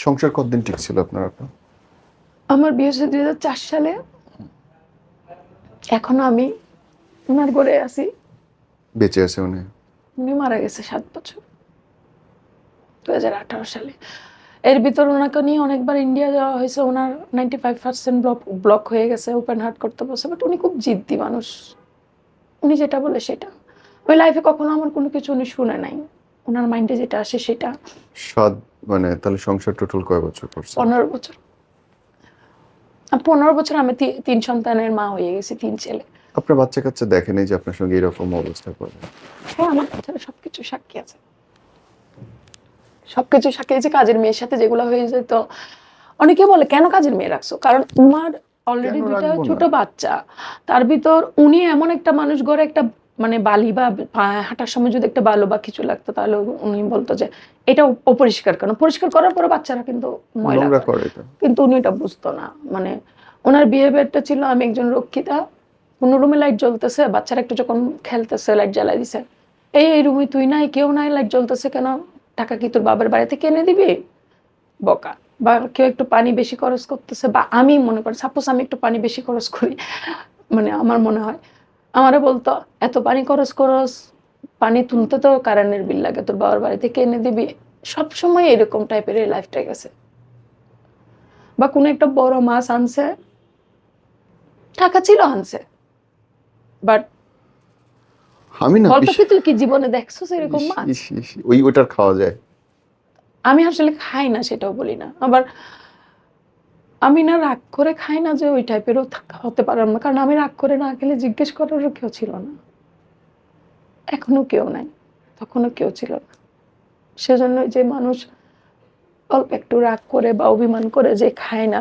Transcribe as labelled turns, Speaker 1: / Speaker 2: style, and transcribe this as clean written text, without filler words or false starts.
Speaker 1: সংসার কতদিন টিকছিল আপনার আপা?
Speaker 2: আমার বিয়ে হয়েছে 2004 সালে। এখনো আমি ওনার ঘরে আছি।
Speaker 1: বেঁচে আছে উনি?
Speaker 2: উনি মারা গেছে 7 বছর, 2018 সালে। এর ভিতর ওনাকে নিয়ে অনেকবার ইন্ডিয়া যাওয়া হয়েছে। ওনার 95% ব্লক হয়ে গেছে, ওপেন হার্ট করতে বলছে। বাট উনি খুব জিদ্দি মানুষ, উনি যেটা বলে সেটা। ওই লাইফে কখনো আমার কোনো কিছু উনি শুনে নাই, ওনার মাইন্ডে যেটা আসে সেটা।
Speaker 1: সাত, মানে তাহলে সংসার টোটাল কয় বছর করছে?
Speaker 2: 15 বছর। 15 বছর আমি 3 সন্তানের মা হয়ে গেছি, 3 ছেলে।
Speaker 1: আপনার বাচ্চা কাচ্চা দেখেনি যে আপনার সঙ্গে এরকম অবস্থা করে?
Speaker 2: হ্যাঁ, আমার বাচ্চারা সবকিছু সাক্ষী আছে, সবকিছু সাক্ষী আছে। কাজের মেয়ের সাথে যেগুলো হয়ে যেত, অনেকে বলে কেন কাজের মেয়ে রাখছো, কারণ তোমার অলরেডি
Speaker 1: কেন
Speaker 2: 2টা
Speaker 1: রাখবো
Speaker 2: ছোট
Speaker 1: না?
Speaker 2: বাচ্চা। তার ভিতর উনি এমন একটা মানুষ, ঘরে একটা মানে বালি বা হাঁটার সময় যদি একটা বালু বা কিছু লাগতো, তাহলে উনি বলতো যে এটা অপরিষ্কার কেন, পরিষ্কার করার পরে বাচ্চারা কিন্তু ময়লা
Speaker 1: নোংরা
Speaker 2: করে।
Speaker 1: করে এটা।
Speaker 2: কিন্তু উনি এটা বুঝতো না। মানে ওনার বিহেভিয়ারটা ছিল, আমি একজন রক্ষিতা, কোনো রুমে লাইট জ্বলতেছে, বাচ্চারা একটু যখন খেলতেছে লাইট জ্বালাই দিছে, এই রুমে তুই নাই, কেউ নাই, লাইট জ্বলতেছে কেন, টাকা কি তোর বাবার বাড়ি থেকে এনে দিবি, বকা। বা কেউ একটু পানি বেশি খরচ করতেছে, বা আমি মনে করি সাপোজ আমি একটু পানি বেশি খরচ করি, মানে আমার মনে হয়, আমারে বলতো এত পানি খরচ করস, পানি তুলতে তো কারেন্টের বিল লাগে, তোর বাবার বাড়ি থেকে এনে দিবি। সব সময় এরকম টাইপের এই লাইফটা গেছে। বা কোনো একটা বড় মাছ আনছে, টাকা ছিল আনছে, বাট
Speaker 1: আমি না
Speaker 2: বলতো কি তুই কি জীবনে দেখছস এরকম
Speaker 1: ইস
Speaker 2: মাছ?
Speaker 1: ইস ইস, ওটার খাওয়া যায়?
Speaker 2: আমি আসলে খাই না, সেটাও বলি না। আবার আমি না রাগ করে খাই না যে ওই টাইপেরও হতে পারলাম না, কারণ আমি রাগ করে না খেলে জিজ্ঞেস করারও কেউ ছিল না, এখনো কেউ নাই, তখনও কেউ ছিল না। সেজন্য যে মানুষ অল্প একটু রাগ করে বা অভিমান করে যে খায় না,